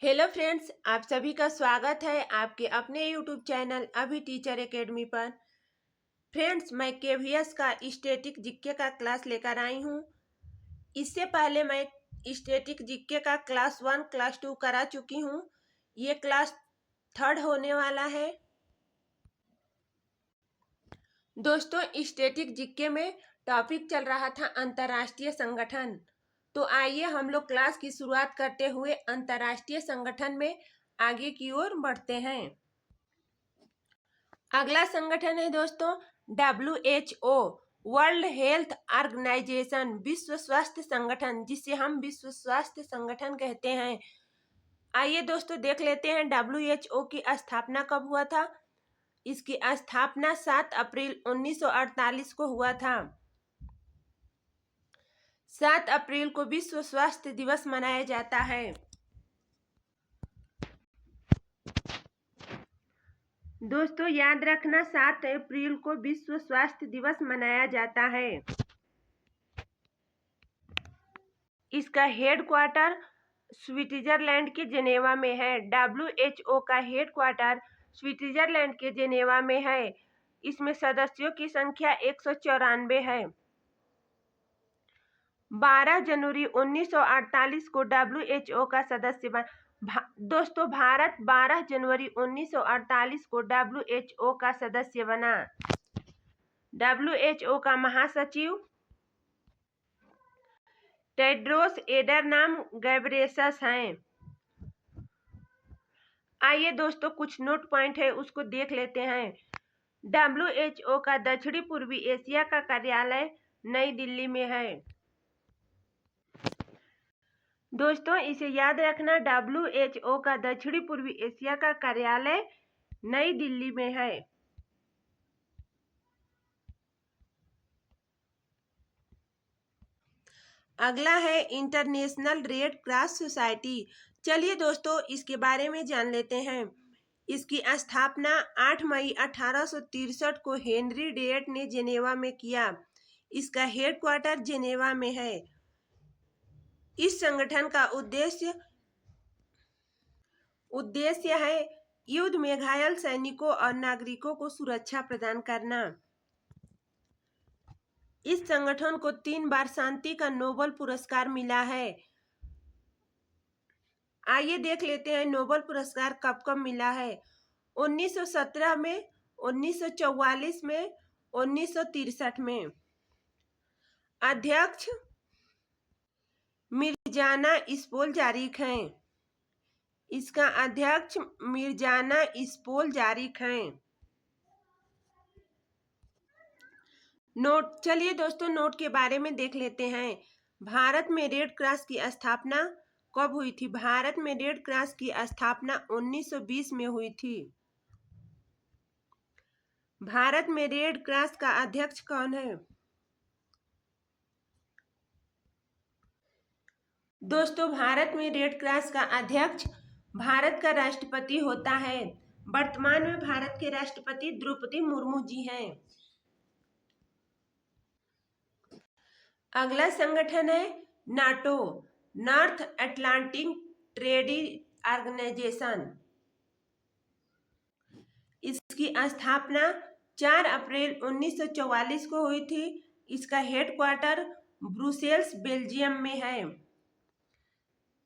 Hello friends, आप सभी का स्वागत है आपके अपने यूट्यूब चैनल अभी टीचर एकेडमी पर। फ्रेंड्स, मैं केवीएस का स्टैटिक जीके का क्लास लेकर आई हूँ। इससे पहले मैं स्टैटिक जीके का क्लास 1 क्लास 2 करा चुकी हूँ। ये क्लास 3rd होने वाला है। दोस्तों, स्टैटिक जीके में टॉपिक चल रहा था अंतर्राष्ट्रीय संगठन। तो आइए हम लोग क्लास की शुरुआत करते हुए अंतर्राष्ट्रीय संगठन में आगे की ओर बढ़ते हैं। अगला संगठन है दोस्तों WHO, वर्ल्ड हेल्थ ऑर्गेनाइजेशन, विश्व स्वास्थ्य संगठन, जिसे हम विश्व स्वास्थ्य संगठन कहते हैं। आइए दोस्तों देख लेते हैं WHO की स्थापना कब हुआ था। इसकी स्थापना 7 अप्रैल 1948 को हुआ था। 7 अप्रैल को विश्व स्वास्थ्य दिवस मनाया जाता है। दोस्तों याद रखना, 7 अप्रैल को विश्व स्वास्थ्य दिवस मनाया जाता है। इसका हेडक्वार्टर स्विट्जरलैंड के जेनेवा में है। WHO का हेडक्वार्टर स्विट्जरलैंड के जेनेवा में है। इसमें सदस्यों की संख्या 194 है। 12 जनवरी 1948 को WHO का सदस्य बना। दोस्तों भारत 12 जनवरी 1948 को WHO का सदस्य बना। WHO का महासचिव टेड्रोस एडरनाम गैब्रेसस हैं। आइए दोस्तों कुछ नोट पॉइंट है उसको देख लेते हैं। WHO का दक्षिणी पूर्वी एशिया का कार्यालय नई दिल्ली में है। दोस्तों इसे याद रखना, WHO का दक्षिणी पूर्वी एशिया का कार्यालय नई दिल्ली में है। अगला है इंटरनेशनल रेड क्रॉस सोसाइटी। चलिए दोस्तों इसके बारे में जान लेते हैं। इसकी स्थापना 8 मई 1863 को हेनरी डेट ने जेनेवा में किया। इसका हेडक्वार्टर जेनेवा में है। इस संगठन का उद्देश्य है युद्ध में घायल सैनिकों और नागरिकों को सुरक्षा प्रदान करना। इस संगठन को 3 बार शांति का नोबेल पुरस्कार मिला है। आइए देख लेते हैं नोबेल पुरस्कार कब कब मिला है। 1917 में, 1944 में, 1963 में। अध्यक्ष मिर्जाना इस्पोल-जारिक हैं। इसका अध्यक्ष मिर्जाना इस्पोल-जारिक हैं। नोट, चलिए दोस्तों नोट के बारे में देख लेते हैं। भारत में रेड क्रॉस की स्थापना कब हुई थी। भारत में रेड क्रॉस की स्थापना 1920 में हुई थी। भारत में रेड क्रॉस का अध्यक्ष कौन है। दोस्तों भारत में रेड क्रॉस का अध्यक्ष भारत का राष्ट्रपति होता है। वर्तमान में भारत के राष्ट्रपति द्रौपदी मुर्मू जी हैं। अगला संगठन है NATO, North Atlantic treaty organisation. इसकी स्थापना 4 अप्रैल 1944 को हुई थी। इसका हेडक्वार्टर ब्रुसेल्स बेल्जियम में है।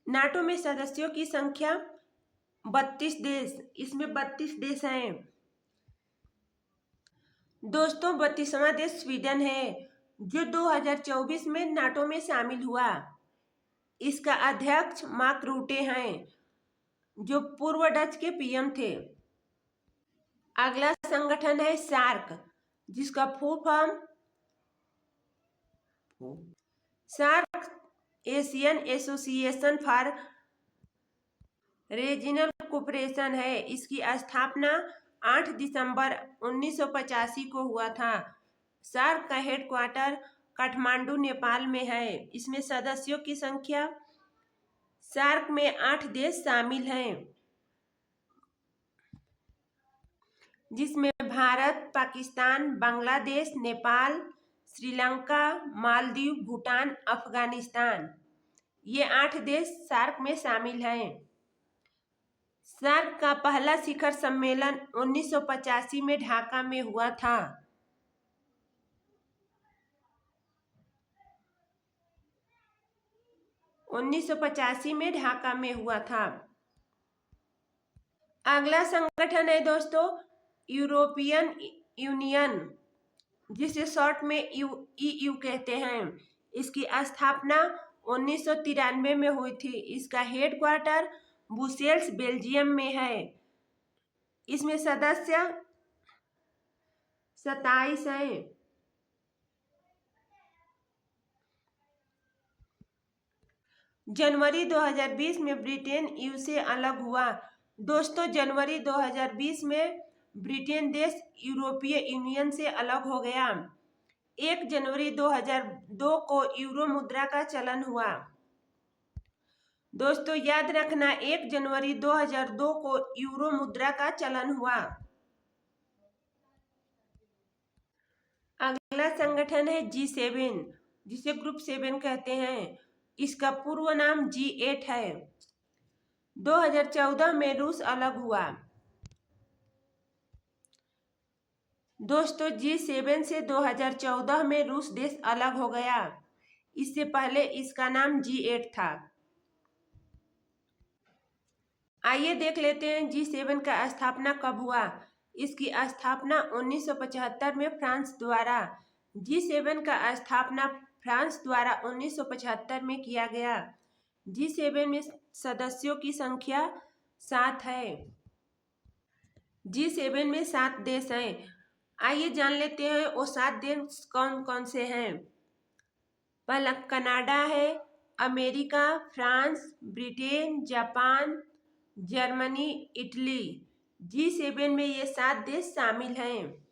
नाटो में सदस्यों की संख्या 32 देश, इसमें 32 देश हैं। दोस्तों 32वां देश स्वीडन है, जो 2024 में नाटो में शामिल हुआ। इसका अध्यक्ष मार्क रूटे हैं, जो पूर्व डच के PM थे। अगला संगठन है सार्क, जिसका full form SAARC Asian association for regional cooperation है। इसकी स्थापना 8 दिसंबर 1985 को हुआ था। सार्क का हेडक्वार्टर काठमांडू नेपाल में है। इसमें सदस्यों की संख्या, सार्क में 8 देश शामिल हैं, जिसमें भारत, पाकिस्तान, बांग्लादेश, नेपाल, श्रीलंका, मालदीव, भूटान, अफगानिस्तान, ये 8 देश सार्क में शामिल हैं। सार्क का पहला शिखर सम्मेलन 1985 में ढाका में हुआ था। में ढाका में हुआ था। अगला संगठन है दोस्तों यूरोपियन यूनियन, जिसे शॉर्ट में EU कहते हैं। इसकी स्थापना 1993 में हुई थी। इसका हेडक्वार्टर ब्रुसेल्स बेल्जियम में है। इसमें सदस्य 27 हैं। जनवरी 2020 में ब्रिटेन EU से अलग हुआ। दोस्तों जनवरी 2020 में ब्रिटेन देश यूरोपीय यूनियन से अलग हो गया। 1 जनवरी 2002 को यूरो मुद्रा का चलन हुआ। दोस्तों याद रखना 1 जनवरी 2002 को यूरो मुद्रा का चलन हुआ। अगला संगठन है G7, जिसे ग्रुप 7 कहते हैं। इसका पूर्व नाम G8 है। 2014 में रूस अलग हुआ। दोस्तों G7 से 2014 में रूस देश अलग हो गया। इससे पहले इसका नाम G8 था। आइए देख लेते हैं G7 का स्थापना कब हुआ। इसकी स्थापना 1975 में फ्रांस द्वारा। G7 का स्थापना फ्रांस द्वारा 1975 में किया गया। G7 में सदस्यों की संख्या 7 है। G7 में 7 देश हैं। आइए जान लेते हैं वो 7 देश कौन कौन से हैं। पहला कनाडा है, America, France, Britain, Japan, Germany, Italy. G7 में ये 7 देश शामिल हैं।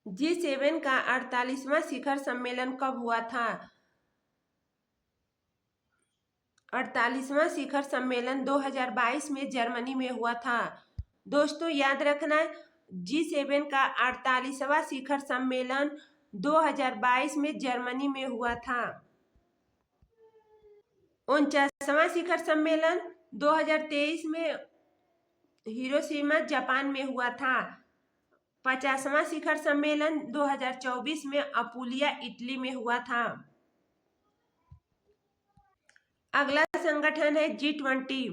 G7 का 48वां शिखर सम्मेलन कब हुआ था। 48वां शिखर सम्मेलन 2022 में जर्मनी में हुआ था। दोस्तों याद रखना G7 का 48वां शिखर सम्मेलन 2022 में जर्मनी में हुआ था। 49वां शिखर सम्मेलन 2023 में हिरोशिमा जापान में हुआ था। 50वां शिखर सम्मेलन 2024 में अपुलिया इटली में हुआ था। अगला संगठन है G20,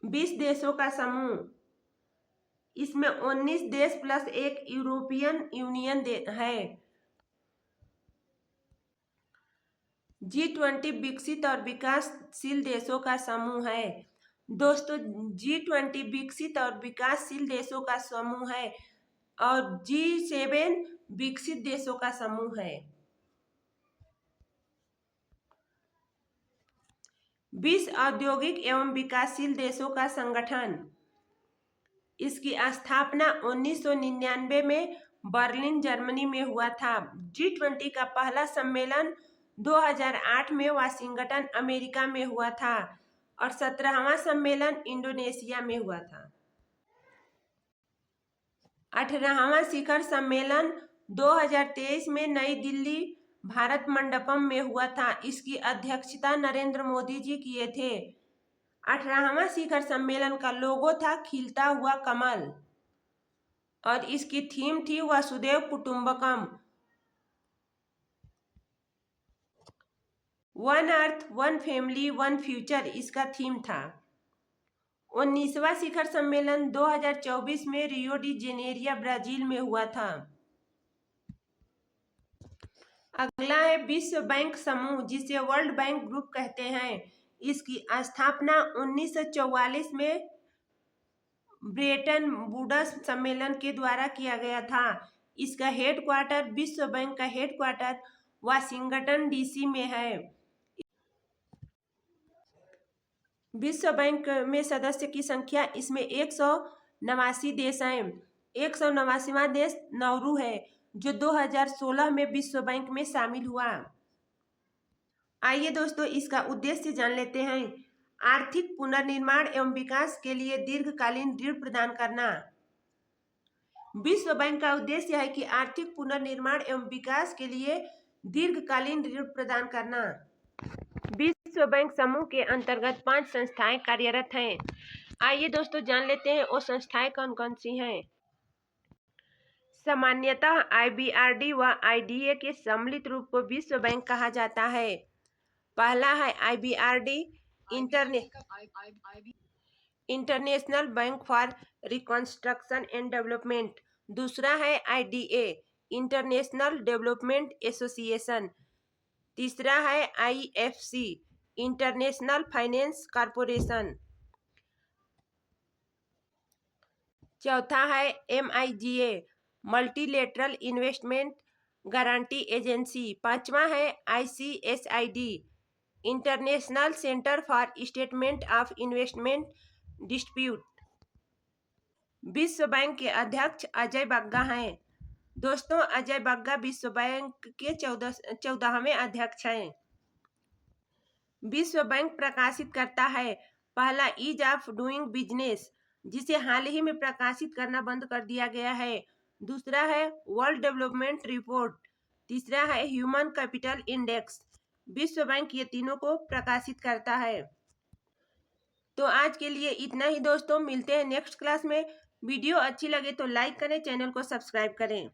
20 देशों का समूह। इसमें 19 देश प्लस एक यूरोपियन यूनियन है। G20 विकसित और विकासशील देशों का समूह है। दोस्तों G20 विकसित और विकासशील देशों का समूह है और G7 विकसित देशों का समूह है। 20 औद्योगिक एवं विकासशील देशों का संगठन। इसकी स्थापना 1999 में बर्लिन जर्मनी में हुआ था। G20 का पहला सम्मेलन 2008 में वाशिंगटन अमेरिका में हुआ था और 17वां सम्मेलन इंडोनेशिया में हुआ था। 18वां शिखर सम्मेलन 2023 में नई दिल्ली भारत मंडपम में हुआ था। इसकी अध्यक्षता नरेंद्र मोदी जी किए थे। 18वां शिखर सम्मेलन का लोगो था खिलता हुआ कमल और इसकी थीम थी वसुधैव कुटुंबकम, one earth one family one future इसका थीम था। 19वां शिखर सम्मेलन 2024 में रियो डी जेनेरिया ब्राजील में हुआ था। अगला है विश्व बैंक समूह, जिसे वर्ल्ड बैंक ग्रुप कहते हैं। इसकी स्थापना 1944 में ब्रेटन वुड्स सम्मेलन के द्वारा किया गया था। इसका हेडक्वार्टर, विश्व बैंक का हेडक्वार्टर वाशिंगटन DC में है। विश्व बैंक में सदस्य की संख्या इसमें 189 देश हैं। 189वां देश नाउरू है जो 2016 में विश्व बैंक में शामिल हुआ। आइए दोस्तों इसका उद्देश्य जान लेते हैं। आर्थिक पुनर्निर्माण एवं विकास के लिए दीर्घकालीन ऋण प्रदान करना। विश्व बैंक का उद्देश्य है कि आर्थिक पुनर्निर्माण एवं विकास के लिए दीर्घकालीन ऋण प्रदान करना। विश्व बैंक समूह के अंतर्गत 5 संस्थाएं कार्यरत हैं। आइए दोस्तों जान लेते हैं वो संस्थाएं कौन कौन सी हैं। सामान्यतः IBRD व IDA के सम्मिलित रूप को विश्व बैंक कहा जाता है। पहला है IBRD international bank for reconstruction and development. दूसरा है IDA इंटरनेशनल डेवलपमेंट एसोसिएशन। तीसरा है IFC इंटरनेशनल फाइनेंस कॉरपोरेशन। चौथा है MIGA multilateral investment guarantee agency. पांचवा है ICSID international centre for statement of investment dispute. विश्व बैंक के अध्यक्ष अजय बग्गा हैं। दोस्तों अजय बग्गा विश्व बैंक के 14वें अध्यक्ष हैं। विश्व बैंक प्रकाशित करता है पहला ईज ऑफ डूइंग बिजनेस, जिसे हाल ही में प्रकाशित करना बंद कर दिया गया है। दूसरा है वर्ल्ड डेवलपमेंट रिपोर्ट। तीसरा है ह्यूमन कैपिटल इंडेक्स। विश्व बैंक ये तीनों को प्रकाशित करता है। तो आज के लिए इतना ही दोस्तों, मिलते हैं नेक्स्ट क्लास में। वीडियो अच्छी लगे तो लाइक करें, चैनल को सब्सक्राइब करें।